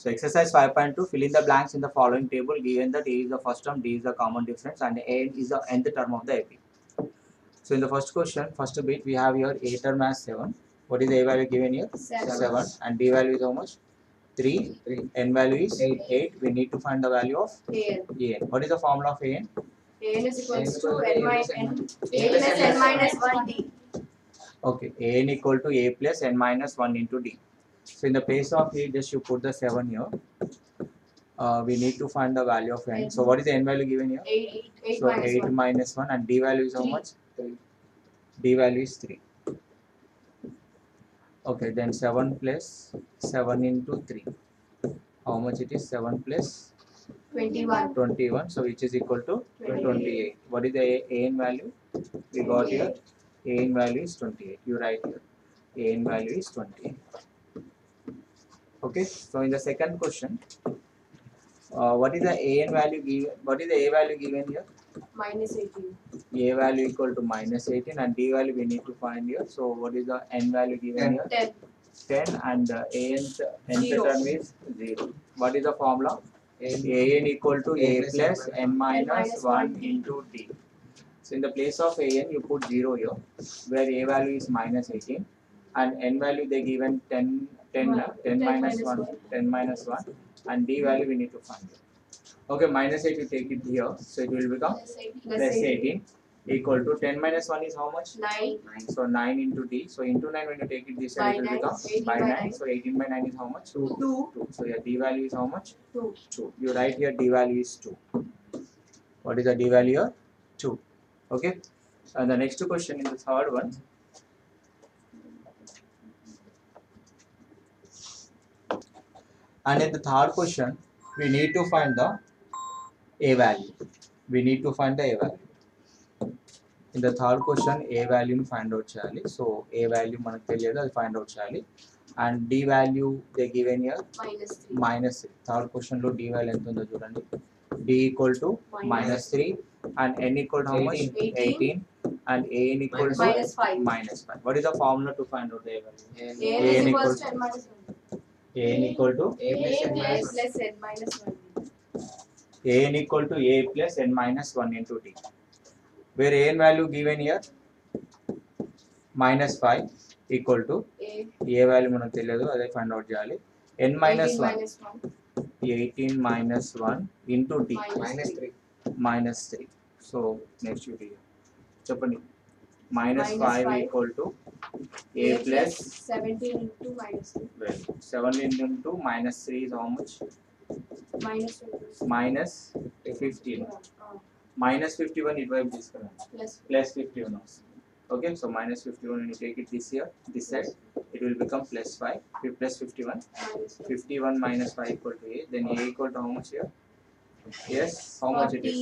So exercise 5.2, fill in the blanks in the following table given that A is the first term, D is the common difference and A is the nth term of the AP. So in the first question, first bit we have here A term as 7. What is the A value given here? 7. And D value is how much? 3. N value is 8. We need to find the value of AN. What is the formula of AN? AN is equals to A plus N minus 1 D. Okay, AN equal to A plus N minus 1 into D. So in the place of A, just you put the 7 here. We need to find the value of N. So what is the N value given here? 8 So 8 minus 1 and D value is how much? 3. D value is 3. Okay, then 7 plus 7 into 3. How much it is? 7 plus 21. 21. So which is equal to 28. What is the AN value? We got here. AN value is 28. You write here. AN value is 28. Okay. So in the second question, what is the AN value given? What is the A value given here? Minus 18. A value equal to minus 18 and D value we need to find here. So what is the N value given here? 10. 10 and nth Zero. term is 0. What is the formula? AN equal to A plus N minus 1 into D. So in the place of AN you put 0 here where A value is minus 18 and N value they given 10 minus 1 and D value we need to find here. Okay, minus 8 you take it here, so it will become plus 18 equal to 10 minus 1 is how much? 9. So 9 into D. So into 9 when you take it this side it will become by 9. So 18 by 9 is how much? 2. So your D value is how much? 2. You write here D value is 2. What is the D value here? 2. Okay. And the next question is the third one. And in the third question, we need to find the A value. We need to find the A value. In the third question, A value ని find out చేయాలి. So A value మనకు తెలియదు, అది find out చేయాలి. And D value they given here minus 3. Third question లో D value ఎంత ఉందో చూడండి. D equal to minus 3 and N equal to how much? 18 and AN equal to minus 5. What is the formula to find out the A value? AN is equals to N minus 1. AN equal to A plus N minus 1. AN equal to A plus N minus 1 into D. Where AN value given here minus 5 equal to A value మనకు తెలియదు, అదే find out చేయాలి. N minus 1 18 minus 1 into D minus 3. So next you here చెప్పండి. minus 5 equal to A plus 17 into minus 3. well 17 into minus 3 is how much? Minus 15. Minus 51 it will be plus 51 also. Okay, so minus 51 when you take it this side it will become plus 5 plus 51. 51 minus 5 equal to A. Then A equal to how much here? Yes, how much it is?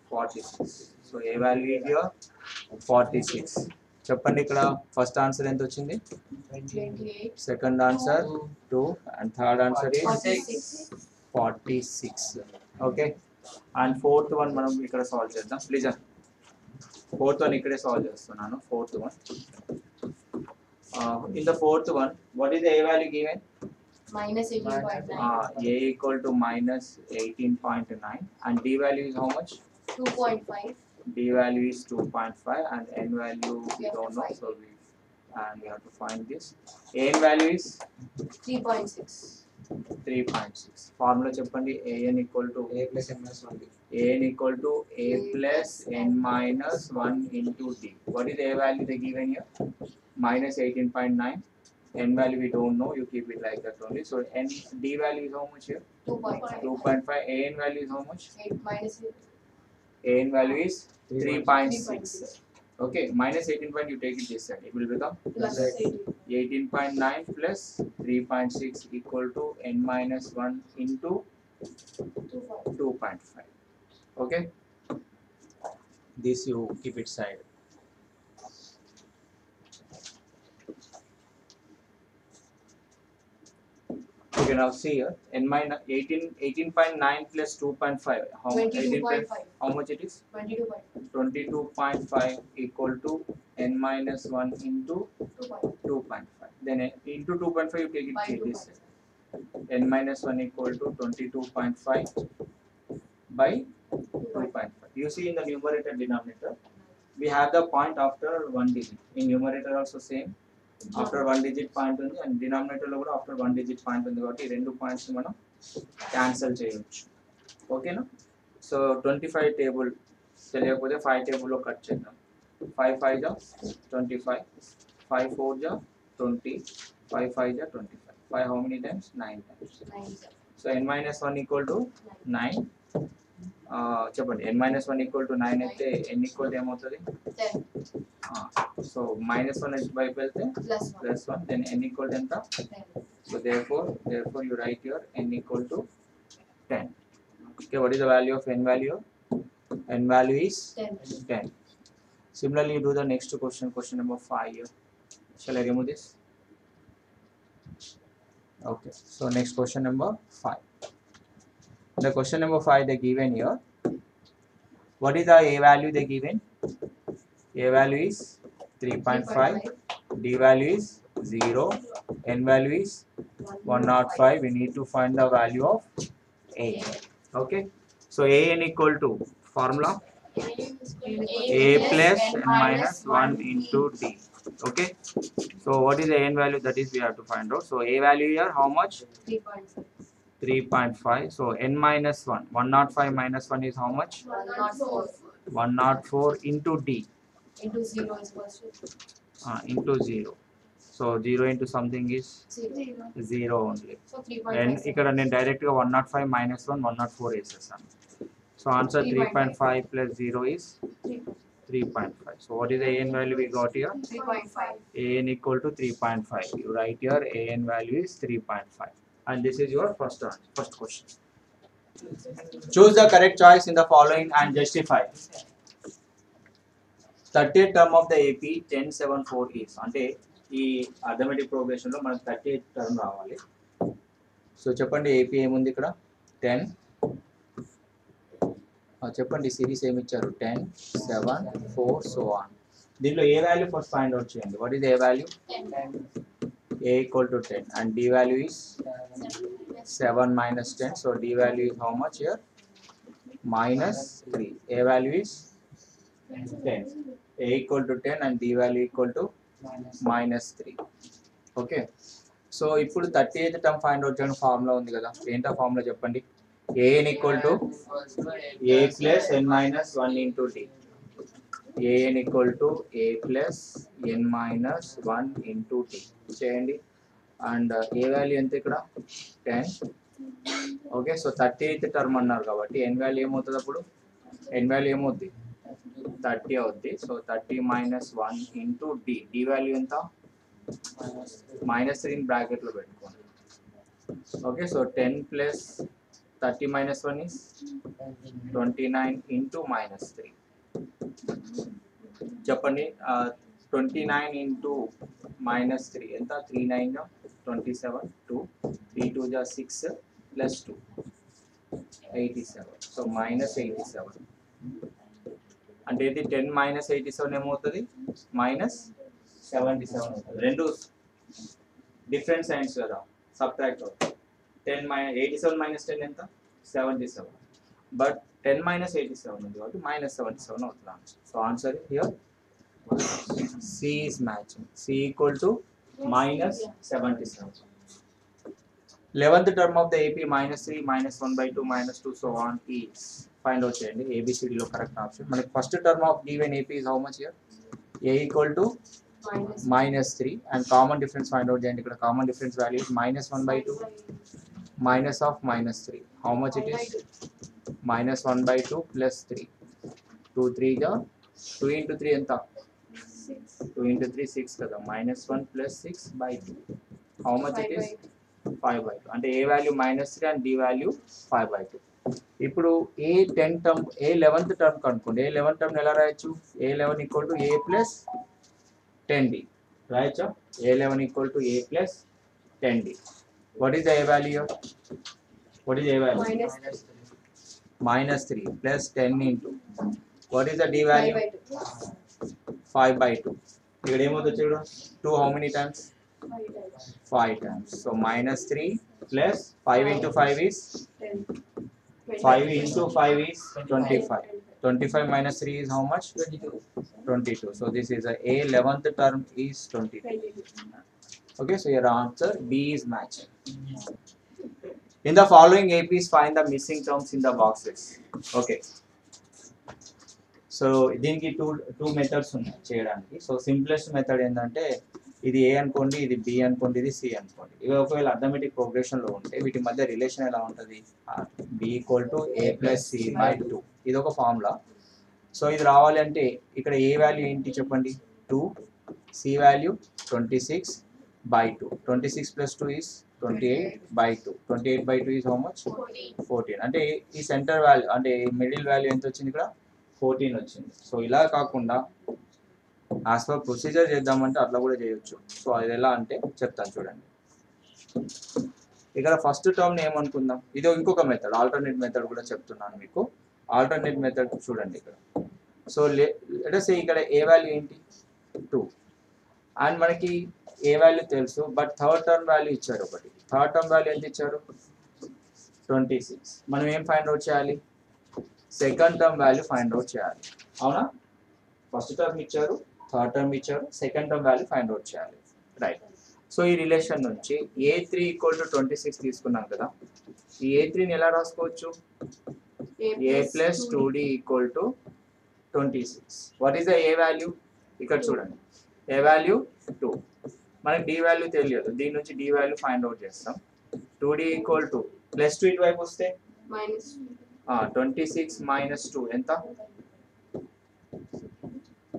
46. So A value is here 46. చెప్పండి ఇక్కడ first answer ఎంత వచ్చింది? 28. Second answer 2 and third answer is 46. Okay, and fourth one మనం ఇక్కడ solve చేద్దాం. Please fourth one ఇక్కడే solve చేస్తున్నాను. fourth one in the fourth one what is the A value given? Minus 18.9. A equal to minus 18.9 and D value is how much? 2.5. D value is 2.5 and N value we don't know, so we have to find this. AN value is 3.6. 3.6. Formula చెప్పండి. AN equal to A plus N minus 1. AN equal to A plus N minus 1 into D. What is the A value they given here? Minus 18.9. N value we don't know, you keep it like that only. So N D value is how much here? 2.5. AN value is how much? 8 minus 8. AN value is 3.6. Okay, minus 18 point you take it this side, it will become Plus 18.9 plus 3.6 equal to N minus 1 into 2.5. Okay, this you keep it side. Okay, now see here N minus 18.9 plus 2.5 how much? 22.5. How much it is? 22.5. 22.5 equal to N minus 1 into 2.5. Then into 2.5 you take it this side. n minus 1 equal to 22.5 by 2.5. You see in the numerator denominator, we have the point after one digit. In numerator also same. After one digit point ఉంది and denominator లో కూడా after one digit point ఉంది కాబట్టి ఈ రెండు points మనం cancel చేయొచ్చు. ఓకేనా? సో 25 టేబుల్ తెలియకపోతే 5 టేబుల్లో కట్ చేద్దాం. 5 5 జా 25, 5 4 జా 20, 5 5 జా 25. 5 how many times? 9 times. So n minus 1 equal to 9. చెప్పండి n minus 1 equal to 9 అయితే n equal to ఏమవుతుంది? 10. So minus 1 వైపు వెళ్తే plus 1, then n equal to ఎంత? 10. So therefore you write here n equal to 10. Okay, what is the value of n value? N value is 10. Similarly, you do the next question, question number 5 here. Shall I remove this? Okay, so next question number 5. The question number 5 they given here. What is the a value they given? A value is 3.5, d value is 0, n value is 105. We need to find the value of a. Okay, so a n equal to formula a plus n minus 1 into d. Okay, so what is the n value? That is we have to find out. So a value here how much? 3.5. So n minus 1, 105 minus 1 is how much? 104 into d. Into 0 is equals to Into 0. So 0 into something is 0 only. so 3.5. And ఇక్కడ నేను direct గా 105 minus 1 104 వేసేసాను. So answer 3.5 plus 0 is 3.5. So what is the an value we got here? 3.5. An equal to 3.5. You write here an value is 3.5. And this is your first question. Choose the correct choice in the following and justify. 38th term of the AP 1074 is అంటే ఈ arithmetic progression లో మనకు 38th term రావాలి. So చెప్పండి AP ఏముంది ఇక్కడ 10. చెప్పండి series ఏమి ఇచ్చారు 10 7 4 సో ఆన్. దీనిలో ఏ వాల్యూ ఫస్ట్ ఫైండ్ అవుట్ చేయండి. What is a value? a equal to 10 and d value is 7 minus 10. So d value is how much here? Minus 3. A value is 10. A equal to 10 and d value equal to minus 3. Okay. So ఇప్పుడు 38th term find out చేయడం formula ఉంది కదా. ఏంటా formula చెప్పండి? an equal to a plus n minus 1 into d. an equal to a plus n minus 1 into t చేయండి. And A value ఎంత ఇక్కడ 10. Okay, so 38th term అన్నారు కాబట్టి n వాల్యూ ఏమవుతుంది? అప్పుడు n వాల్యూ ఏమవుద్ది? 30 అవుద్ది. So 30 minus 1 into d. d value ఎంత? minus 3 బ్రాకెట్లో పెట్టుకోండి. Okay, so 10 plus 30 minus 1 is 29 into minus 3. చెప్పండి 29 into minus 3 ఎంత? 3 9 జా 27, 2 3 2 జా 6 plus 2 87. సో minus 87 అంటే ఇది 10 minus 87 ఏమవుతుంది? minus 77 అవుతుంది. రెండు డిఫరెంట్ సైన్స్ కదా, సబ్ట్రాక్ట్ అవుతుంది. 10 87 minus 10 ఎంత? 77. బట్ 10 minus 87 ఉంది కాబట్టి minus 77 అవుతుంది answer. So answer here C is matching. C equal to minus 77. 11th term of the AP minus 3 minus 1 by 2 minus 2 so on is. Find out చేయండి. ABCD లో correct option. మనకి first term of given AP is how much here? A equal to minus 3 and common difference find out చేయండి. ఇక్కడ common difference value is minus 1 by 2 minus of minus 3. How much it is? Minus 1 by 2 plus 3. 2 3 ja 2 into 3 ఎంత? 2 into 3 6 కదా. minus 1 plus 6 by 2. How much it is? 5 by 2. అంటే a value minus 3 and d value 5 by 2. ఇప్పుడు a 10 term a 11th term కనుక్కోండి. a 11th term ఎలా రాయొచ్చు? a 11 equal to a plus 10d రాయొచ్చా? a 11 equal to a plus 10d. What is the a value? What is a value? Minus 3 plus 10 into. What is the d value? 5 by 2. ఇక్కడ ఏమవుతుంది చూడు? 2 how many times? 5 times. So minus 3 plus 5 into 5 is 10. 5 into 5 is 25. 25 minus 3 is how much? 22. So this is a 11th term is 22. Okay, so your answer B is matching. In the following APs, find the missing terms in the boxes. Okay. So దీనికి two methods ఉన్నాయి చేయడానికి. So simplest method ఏంటంటే ఇది ఏ అనుకోండి, ఇది B అనుకోండి, ఇది C అనుకోండి. ఇవి ఒకవేళ అథమెటిక్ ప్రోగ్రెషన్లో ఉంటే వీటి మధ్య రిలేషన్ ఎలా ఉంటుంది? B equal to a plus c by 2. ఇది ఒక ఫార్ములా. సో ఇది రావాలి అంటే ఇక్కడ ఏ వాల్యూ ఏంటి చెప్పండి? 2, C value 26 by 2. 26 plus 2 is 28 by 2. 28 by 2 is how much? 14. అంటే ఈ సెంటర్ వాల్యూ అంటే మిడిల్ వాల్యూ ఎంత వచ్చింది ఇక్కడ? 14 వచ్చింది. సో ఇలా కాకుండా యాజ్ పర్ ప్రొసీజర్ చేద్దామంటే అట్లా కూడా చేయొచ్చు. సో అది ఎలా అంటే చెప్తాను చూడండి. ఇక్కడ ఫస్ట్ టర్మ్ ఏమనుకుందాం, ఇది ఇంకొక మెథడ్, ఆల్టర్నేట్ మెథడ్ కూడా చెప్తున్నాను మీకు. ఆల్టర్నేట్ మెథడ్ చూడండి ఇక్కడ. సో లెట్స్ సే ఇక్కడ ఏ వాల్యూ ఏంటి? 2 అండ్ మనకి ఏ వాల్యూ తెలుసు, బట్ థర్డ్ టర్మ్ వాల్యూ ఇచ్చారు ఒకటి. థర్డ్ టర్మ్ వాల్యూ ఎంత ఇచ్చారు? 26. మనం ఏం ఫైండ్ అవుట్ చేయాలి? Second term value find out చేయాలి. అవునా? ఫస్ట్ టర్మ్ ఇచ్చారు, థర్డ్ టర్మ్ ఇచ్చారు, second term value find out చేయాలి. రైట్. సో ఈ రిలేషన్ నుంచి A3 ఈక్వల్ టు 26 తీసుకున్నాం కదా. ఈ A3ని ఎలా రాసుకోవచ్చు? A plus 2D equal to 26. What is the A value? ఇక్కడ చూడండి, ఏ వాల్యూ 2. మనకి D వాల్యూ తెలియదు, దీని నుంచి D వాల్యూ ఫైండ్ అవుట్ చేస్తాం. 2D ఈక్వల్ టు ప్లస్ 2 ఇటువైపు వస్తే Minus 26 మైనస్ 2 ఎంత?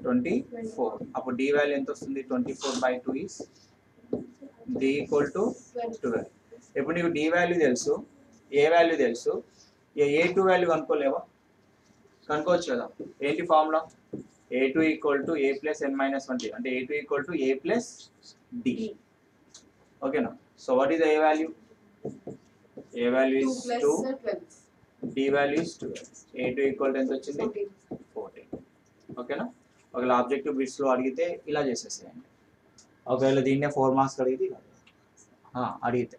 24. అప్పుడు D వాల్యూ ఎంత వస్తుంది? 24 by 2 is D equal to 12. ఇప్పుడు నీకు D వాల్యూ తెలుసు, ఏ వాల్యూ తెలుసు, A2 వాల్యూ కనుక్కోలేవా? కనుక్కోవచ్చు కదా. ఏంటి formula? A2 equal to A plus n minus 1 అంటే A2 equal to A plus D. ఓకేనా? So what is A value? A value 2 is plus 2, 12. D value is 12. A2 equal to ఎంత వచ్చింది? 14. ఓకేనా? ఒకవేళ objective బిట్స్లో అడిగితే ఇలా చేసేసేయండి. ఒకవేళ దీన్నే 4 మార్క్స్ అడిగితే అడిగితే